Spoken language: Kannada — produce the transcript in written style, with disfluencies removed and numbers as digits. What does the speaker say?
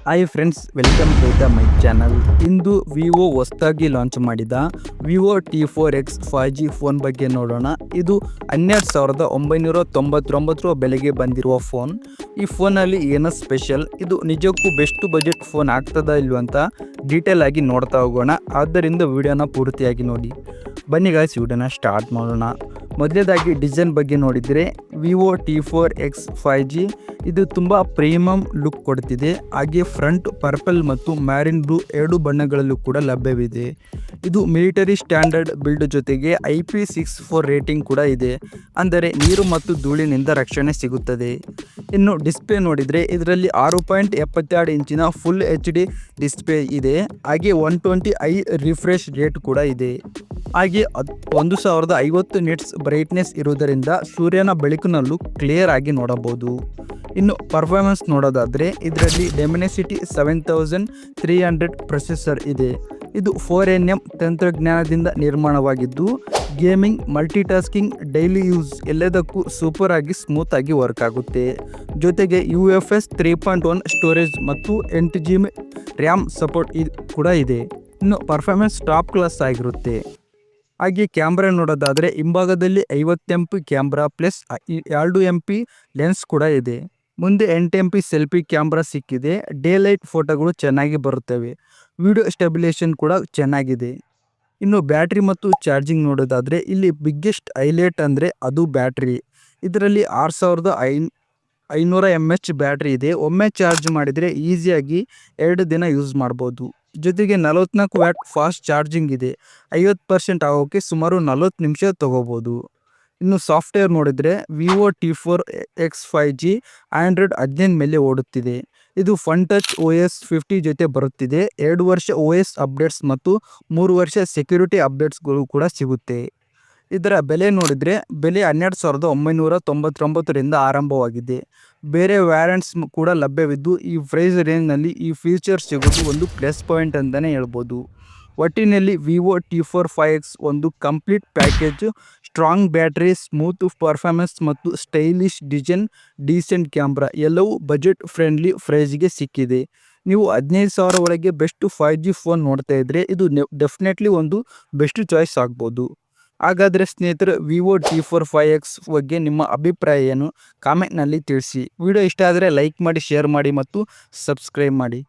Hi friends, welcome to the my channel. ಇಂದು ವಿವೋ ಹೊಸದಾಗಿ ಲಾಂಚ್ ಮಾಡಿದ ವಿವೋ T4X 5G ಫೋನ್ ಬಗ್ಗೆ ನೋಡೋಣ. ಇದು 12,999 ರೂಪಾಯಿ ಬೆಲೆಗೆ ಬಂದಿರುವ ಫೋನ್. ಈ ಫೋನಲ್ಲಿ ಏನೋ ಸ್ಪೆಷಲ್, ಇದು ನಿಜಕ್ಕೂ ಬೆಸ್ಟ್ ಬಜೆಟ್ ಫೋನ್ ಆಗ್ತದಾ ಇಲ್ವ ಅಂತ ಡೀಟೇಲ್ ಆಗಿ ನೋಡ್ತಾ ಹೋಗೋಣ. ಆದ್ದರಿಂದ ವಿಡಿಯೋನ ಪೂರ್ತಿಯಾಗಿ ನೋಡಿ. ಬನ್ನಿ ಗಾಯ್ಸ್, ವಿಡಿಯೋನ ಸ್ಟಾರ್ಟ್ ಮಾಡೋಣ. ಮೊದಲೇದಾಗಿ ಡಿಸೈನ್ ಬಗ್ಗೆ ನೋಡಿದರೆ ವಿವೋ T4X 5G ಇದು ತುಂಬ ಪ್ರೀಮಿಯಂ ಲುಕ್ ಕೊಡ್ತಿದೆ. ಹಾಗೆ ಫ್ರಂಟ್ ಪರ್ಪಲ್ ಮತ್ತು ಮ್ಯಾರಿನ್ ಬ್ಲೂ ಎರಡು ಬಣ್ಣಗಳಲ್ಲೂ ಕೂಡ ಲಭ್ಯವಿದೆ. ಇದು ಮಿಲಿಟರಿ ಸ್ಟ್ಯಾಂಡರ್ಡ್ ಬಿಲ್ಡ್ ಜೊತೆಗೆ IP64 ರೇಟಿಂಗ್ ಕೂಡ ಇದೆ, ಅಂದರೆ ನೀರು ಮತ್ತು ಧೂಳಿನಿಂದ ರಕ್ಷಣೆ ಸಿಗುತ್ತದೆ. ಇನ್ನು ಡಿಸ್ಪ್ಲೇ ನೋಡಿದರೆ ಇದರಲ್ಲಿ 6.72 ಇಂಚಿನ ಫುಲ್ HD ಡಿಸ್ಪ್ಲೇ ಇದೆ. ಹಾಗೆ 120 ರಿಫ್ರೆಶ್ ರೇಟ್ ಕೂಡ ಇದೆ. ಹಾಗೆ 1050 ನಿಟ್ಸ್ ಬ್ರೈಟ್ನೆಸ್ ಇರುವುದರಿಂದ ಸೂರ್ಯನ ಬೆಳಕಿನಲ್ಲೂ ಕ್ಲಿಯರ್ ಆಗಿ ನೋಡಬಹುದು. ಇನ್ನು ಪರ್ಫಾರ್ಮೆನ್ಸ್ ನೋಡೋದಾದರೆ ಇದರಲ್ಲಿ ಡೆಮಿನಿಸಿಟಿ 7300 ಪ್ರೊಸೆಸರ್ ಇದೆ. ಇದು 4nm ತಂತ್ರಜ್ಞಾನದಿಂದ ನಿರ್ಮಾಣವಾಗಿದ್ದು ಗೇಮಿಂಗ್, ಮಲ್ಟಿಟಾಸ್ಕಿಂಗ್, ಡೈಲಿ ಯೂಸ್ ಎಲ್ಲದಕ್ಕೂ ಸೂಪರ್ ಆಗಿ ಸ್ಮೂತ್ ಆಗಿ ವರ್ಕ್ ಆಗುತ್ತೆ. ಜೊತೆಗೆ UFS 3.1 ಸ್ಟೋರೇಜ್ ಮತ್ತು 8GB ರ್ಯಾಮ್ ಸಪೋರ್ಟ್ ಕೂಡ ಇದೆ. ಇನ್ನು ಪರ್ಫಾರ್ಮೆನ್ಸ್ ಟಾಪ್ ಕ್ಲಾಸ್ ಆಗಿರುತ್ತೆ. ಹಾಗೆ ಕ್ಯಾಮ್ರಾ ನೋಡೋದಾದರೆ ಹಿಂಭಾಗದಲ್ಲಿ 50MP camera plus 2MP lens ಕೂಡ ಇದೆ. ಮುಂದೆ 8MP ಸೆಲ್ಫಿ ಕ್ಯಾಮ್ರಾ ಸಿಕ್ಕಿದೆ. ಡೇ ಲೈಟ್ ಫೋಟೋಗಳು ಚೆನ್ನಾಗಿ ಬರುತ್ತವೆ. ವಿಡಿಯೋ ಸ್ಟೆಬಿಲೇಷನ್ ಕೂಡ ಚೆನ್ನಾಗಿದೆ. ಇನ್ನು ಬ್ಯಾಟ್ರಿ ಮತ್ತು ಚಾರ್ಜಿಂಗ್ ನೋಡೋದಾದರೆ ಇಲ್ಲಿ ಬಿಗ್ಗೆಸ್ಟ್ ಹೈಲೈಟ್ ಅಂದರೆ ಅದು ಬ್ಯಾಟ್ರಿ. ಇದರಲ್ಲಿ 6500 mAh ಬ್ಯಾಟ್ರಿ ಇದೆ. ಒಮ್ಮೆ ಚಾರ್ಜ್ ಮಾಡಿದರೆ ಈಸಿಯಾಗಿ 2 ದಿನ ಯೂಸ್ ಮಾಡ್ಬೋದು. ಜೊತೆಗೆ 44 ವ್ಯಾಟ್ ಫಾಸ್ಟ್ ಚಾರ್ಜಿಂಗ್ ಇದೆ. 50% ಆಗೋಕ್ಕೆ ಸುಮಾರು 40 ನಿಮಿಷ ತಗೋಬೋದು. ಇನ್ನು ಸಾಫ್ಟ್ವೇರ್ ನೋಡಿದರೆ ವಿವೋ T4X 5G ಆಂಡ್ರಾಯ್ಡ್ 15 ಮೇಲೆ ಓಡುತ್ತಿದೆ. ಇದು ಫನ್ ಟಚ್ OS 50 ಜೊತೆ ಬರುತ್ತಿದೆ. 2 ವರ್ಷ OS ಅಪ್ಡೇಟ್ಸ್ ಮತ್ತು 3 ವರ್ಷ ಸೆಕ್ಯೂರಿಟಿ ಅಪ್ಡೇಟ್ಸ್ಗಳು ಕೂಡ ಸಿಗುತ್ತೆ. ಇದರ ಬೆಲೆ ನೋಡಿದರೆ ಬೆಲೆ 12,999 ಆರಂಭವಾಗಿದೆ. ಬೇರೆ ವ್ಯಾರಿಯಂಟ್ಸ್ ಕೂಡ ಲಭ್ಯವಿದ್ದು ಈ ಪ್ರೈಸ್ ರೇಂಜ್ನಲ್ಲಿ ಈ ಫೀಚರ್ ಸಿಗೋದು ಒಂದು ಪ್ಲಸ್ ಪಾಯಿಂಟ್ ಅಂತಲೇ ಹೇಳ್ಬೋದು. ಒಟ್ಟಿನಲ್ಲಿ ವಿವೋ T4X ಒಂದು complete package. Strong battery, smooth performance ಮತ್ತು ಸ್ಟೈಲಿಶ್ ಡಿಸೈನ್, ಡೀಸೆಂಟ್ ಕ್ಯಾಮ್ರಾ ಎಲ್ಲವೂ ಬಜೆಟ್ ಫ್ರೆಂಡ್ಲಿ ಪ್ರೈಸ್ಗೆ ಸಿಕ್ಕಿದೆ. ನೀವು 15,000 ಒಳಗೆ ಬೆಸ್ಟ್ 5G ಫೋನ್ ನೋಡ್ತಾ ಇದ್ದರೆ ಇದು ಡೆಫಿನೆಟ್ಲಿ ಒಂದು ಬೆಸ್ಟ್ ಚಾಯ್ಸ್ ಆಗ್ಬೋದು. ಹಾಗಾದರೆ ಸ್ನೇಹಿತರೆ, ವಿವೋ T4X ಬಗ್ಗೆ ನಿಮ್ಮ ಅಭಿಪ್ರಾಯ ಏನು ಕಾಮೆಂಟ್ನಲ್ಲಿ ತಿಳಿಸಿ. ವಿಡಿಯೋ ಇಷ್ಟ ಆದರೆ ಲೈಕ್ ಮಾಡಿ, ಶೇರ್ ಮಾಡಿ ಮತ್ತು ಸಬ್ಸ್ಕ್ರೈಬ್ ಮಾಡಿ.